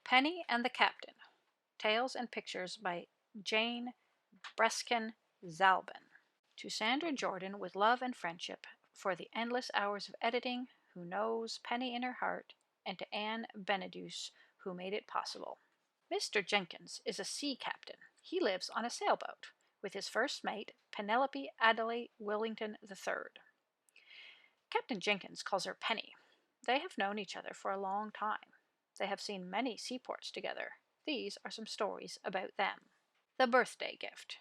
Penny and the Captain. Tales and Pictures by Jane Breskin Zalben. To Sandra Jordan, with love and friendship for the endless hours of editing, who knows Penny in her heart, and to Anne Beneduce, who made it possible. Mr. Jenkins is a sea captain. He lives on a sailboat with his first mate, Penelope Adelaide Willington III. Captain Jenkins calls her Penny. They have known each other for a long time. They have seen many seaports together. These are some stories about them. The birthday gift.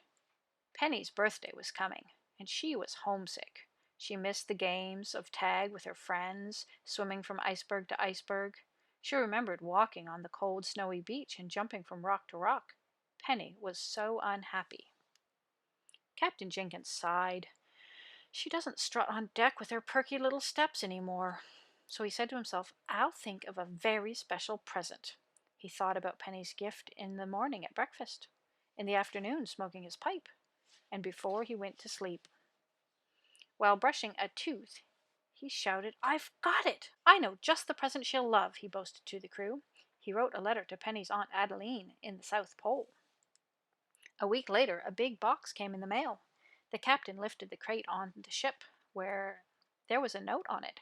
Penny's birthday was coming, and she was homesick. She missed the games of tag with her friends, swimming from iceberg to iceberg. She remembered walking on the cold, snowy beach and jumping from rock to rock. Penny was so unhappy. Captain Jenkins sighed. She doesn't strut on deck with her perky little steps any more. So he said to himself, I'll think of a very special present. He thought about Penny's gift in the morning at breakfast, in the afternoon smoking his pipe, and before he went to sleep. While brushing a tooth, he shouted, I've got it! I know just the present she'll love, he boasted to the crew. He wrote a letter to Penny's Aunt Adeline in the South Pole. A week later, a big box came in the mail. The captain lifted the crate on the ship, where there was a note on it.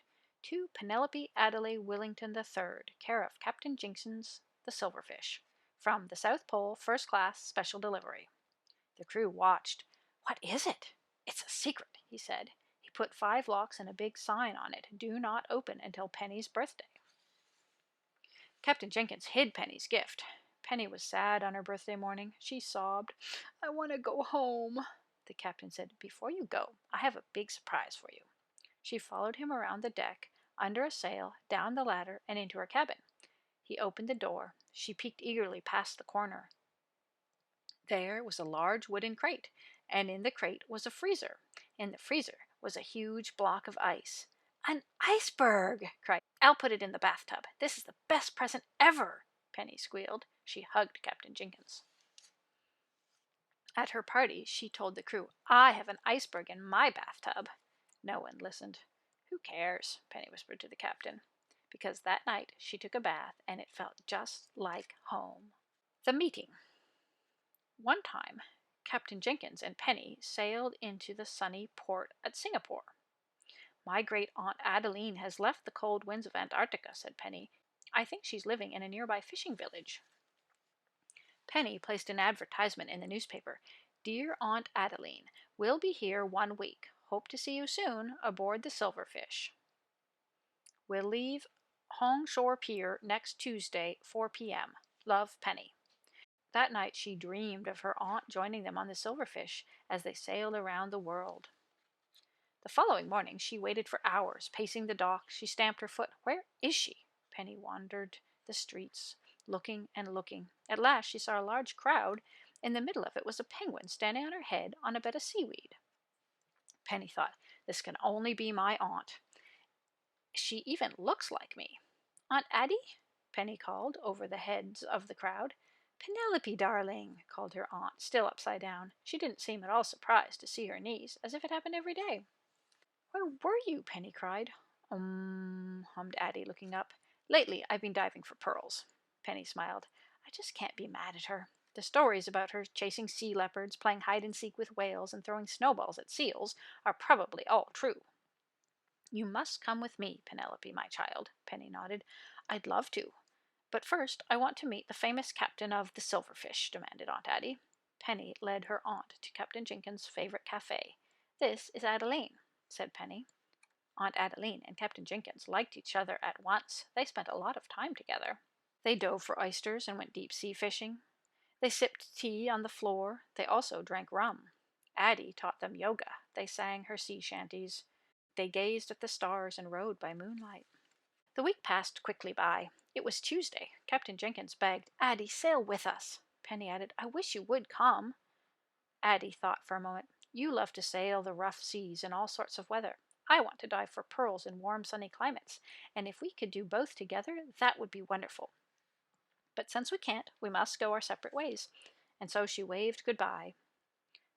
To Penelope Adelaide Willington III, care of Captain Jenkins, the Silverfish. From the South Pole, first class, special delivery. The crew watched. What is it? It's a secret, he said. He put 5 locks and a big sign on it. Do not open until Penny's birthday. Captain Jenkins hid Penny's gift. Penny was sad on her birthday morning. She sobbed. I want to go home. The captain said, Before you go, I have a big surprise for you. She followed him around the deck, under a sail, down the ladder, and into her cabin. He opened the door. She peeked eagerly past the corner. There was a large wooden crate, and in the crate was a freezer. In the freezer was a huge block of ice. An iceberg! Cried. I'll put it in the bathtub. This is the best present ever, Penny squealed. She hugged Captain Jenkins. At her party, she told the crew, I have an iceberg in my bathtub. No one listened. Who cares? Penny whispered to the captain. Because that night she took a bath, and it felt just like home. The meeting. One time, Captain Jenkins and Penny sailed into the sunny port at Singapore. My great Aunt Adeline has left the cold winds of Antarctica, said Penny. I think she's living in a nearby fishing village. Penny placed an advertisement in the newspaper. Dear Aunt Adeline, we'll be here 1 week. Hope to see you soon aboard the Silverfish. We'll leave Hong Shore Pier next Tuesday, 4 p.m. Love, Penny. That night she dreamed of her aunt joining them on the Silverfish as they sailed around the world. The following morning she waited for hours, pacing the dock. She stamped her foot. Where is she? Penny wandered the streets, looking and looking. At last she saw a large crowd. In the middle of it was a penguin standing on her head on a bed of seaweed. Penny thought, this can only be my aunt. She even looks like me. Aunt Addie? Penny called over the heads of the crowd. Penelope, darling, called her aunt, still upside down. She didn't seem at all surprised to see her niece, as if it happened every day. Where were you? Penny cried. Hummed Addie, looking up. Lately, I've been diving for pearls. Penny smiled. I just can't be mad at her. The stories about her chasing sea leopards, playing hide-and-seek with whales, and throwing snowballs at seals are probably all true. You must come with me, Penelope, my child, Penny nodded. I'd love to. But first, I want to meet the famous captain of the Silverfish, demanded Aunt Addie. Penny led her aunt to Captain Jenkins' favorite cafe. This is Adeline, said Penny. Aunt Adeline and Captain Jenkins liked each other at once. They spent a lot of time together. They dove for oysters and went deep-sea fishing. They sipped tea on the floor. They also drank rum. Addie taught them yoga. They sang her sea shanties. They gazed at the stars and rode by moonlight. The week passed quickly by. It was Tuesday. Captain Jenkins begged, Addie, sail with us. Penny added, I wish you would come. Addie thought for a moment. You love to sail the rough seas in all sorts of weather. I want to dive for pearls in warm, sunny climates, and if we could do both together, that would be wonderful. But since we can't, we must go our separate ways. And so she waved goodbye.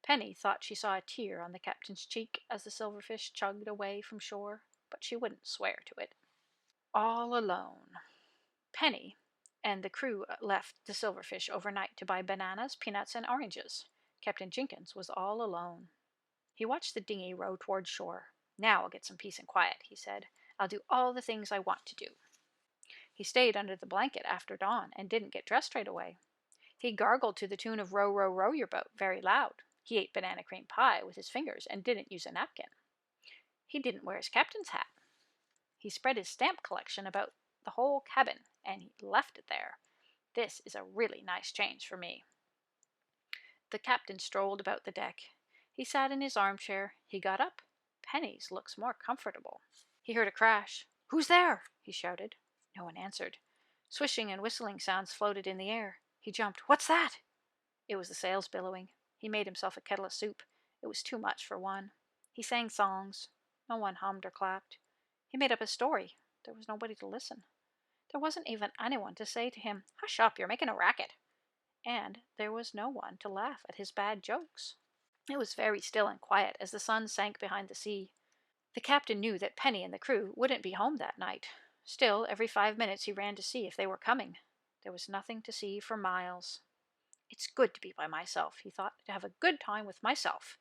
Penny thought she saw a tear on the captain's cheek as the Silverfish chugged away from shore, but she wouldn't swear to it. All alone. Penny and the crew left the Silverfish overnight to buy bananas, peanuts, and oranges. Captain Jenkins was all alone. He watched the dinghy row toward shore. Now I'll get some peace and quiet, he said. I'll do all the things I want to do. He stayed under the blanket after dawn and didn't get dressed right away. He gargled to the tune of Row, Row, Row Your Boat very loud. He ate banana cream pie with his fingers and didn't use a napkin. He didn't wear his captain's hat. He spread his stamp collection about the whole cabin, and he left it there. This is a really nice change for me. The captain strolled about the deck. He sat in his armchair. He got up. Penny's looks more comfortable. He heard a crash. "Who's there?" he shouted. No one answered. Swishing and whistling sounds floated in the air. He jumped. "What's that?" It was the sails billowing. He made himself a kettle of soup. It was too much for one. He sang songs. No one hummed or clapped. He made up a story. There was nobody to listen. There wasn't even anyone to say to him, "Hush up, you're making a racket." And there was no one to laugh at his bad jokes. It was very still and quiet as the sun sank behind the sea. The captain knew that Penny and the crew wouldn't be home that night. Still, every 5 minutes he ran to see if they were coming. There was nothing to see for miles. It's good to be by myself, he thought, to have a good time with myself.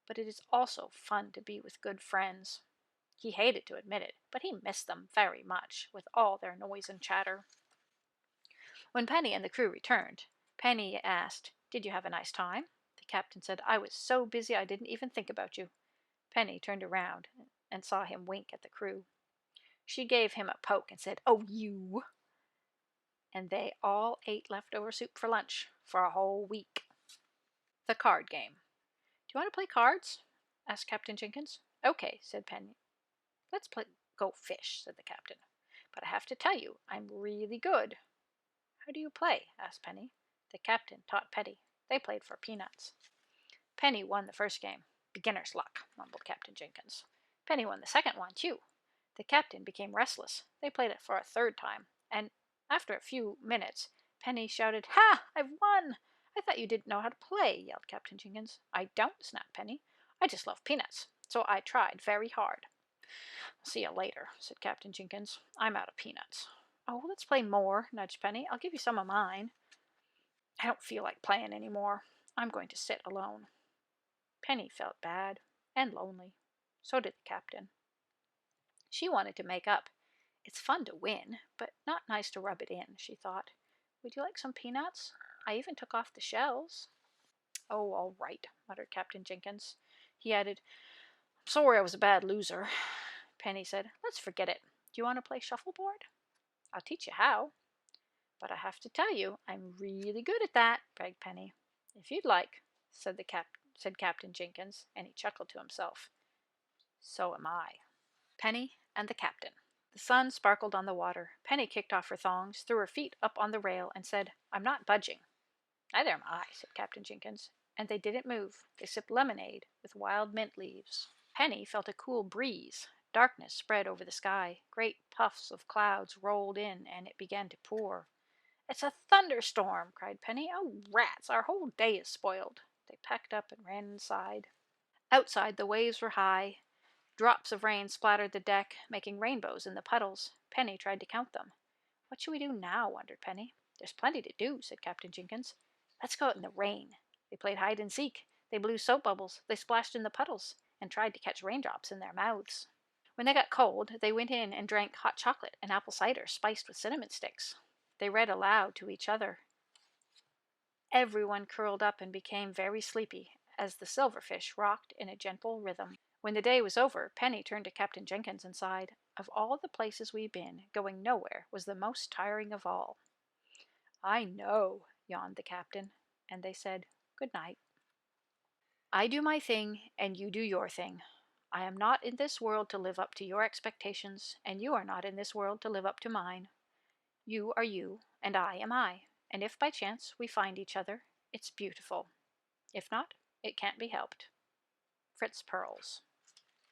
But it is also fun to be with good friends. He hated to admit it, but he missed them very much, with all their noise and chatter. When Penny and the crew returned, Penny asked, "Did you have a nice time?" The captain said, "I was so busy I didn't even think about you." Penny turned around and saw him wink at the crew. She gave him a poke and said, "Oh, you!" And they all ate leftover soup for lunch for a whole week. The card game. "Do you want to play cards?" asked Captain Jenkins. "Okay," said Penny. "Let's go fish," said the captain. "But I have to tell you, I'm really good." "How do you play?" asked Penny. The captain taught Penny. They played for peanuts. Penny won the first game. "Beginner's luck," mumbled Captain Jenkins. Penny won the second one, too. The captain became restless. They played it for a third time, and after a few minutes, Penny shouted, "Ha! I've won! I thought you didn't know how to play," yelled Captain Jenkins. "I don't," snapped Penny. "I just love peanuts, so I tried very hard." "I'll see you later," said Captain Jenkins. "I'm out of peanuts." "Oh, let's play more," nudged Penny. "I'll give you some of mine." "I don't feel like playing any more. I'm going to sit alone." Penny felt bad and lonely. So did the captain. She wanted to make up. It's fun to win, but not nice to rub it in, she thought. "Would you like some peanuts? I even took off the shells." "Oh, all right," muttered Captain Jenkins. He added, "I'm sorry I was a bad loser." Penny said, "Let's forget it. Do you want to play shuffleboard?" "I'll teach you how." "But I have to tell you, I'm really good at that," bragged Penny. "If you'd like," said Captain Jenkins, and he chuckled to himself. "So am I." Penny and the captain. The sun sparkled on the water. Penny kicked off her thongs, threw her feet up on the rail, and said, "I'm not budging." "Neither am I," said Captain Jenkins. And they didn't move. They sipped lemonade with wild mint leaves. Penny felt a cool breeze. Darkness spread over the sky. Great puffs of clouds rolled in, and it began to pour. "It's a thunderstorm!" cried Penny. "Oh, rats! Our whole day is spoiled." They packed up and ran inside. Outside, the waves were high. Drops of rain splattered the deck, making rainbows in the puddles. Penny tried to count them. "What should we do now?" wondered Penny. "There's plenty to do," said Captain Jenkins. "Let's go out in the rain." They played hide and seek. They blew soap bubbles. They splashed in the puddles and tried to catch raindrops in their mouths. When they got cold, they went in and drank hot chocolate and apple cider spiced with cinnamon sticks. They read aloud to each other. Everyone curled up and became very sleepy as the Silverfish rocked in a gentle rhythm. When the day was over, Penny turned to Captain Jenkins and sighed, "Of all the places we've been, going nowhere was the most tiring of all." "I know," yawned the captain, and they said, "Good night." "I do my thing, and you do your thing. I am not in this world to live up to your expectations, and you are not in this world to live up to mine. You are you, and I am I, and if by chance we find each other, it's beautiful. If not, it can't be helped." Fritz Perls.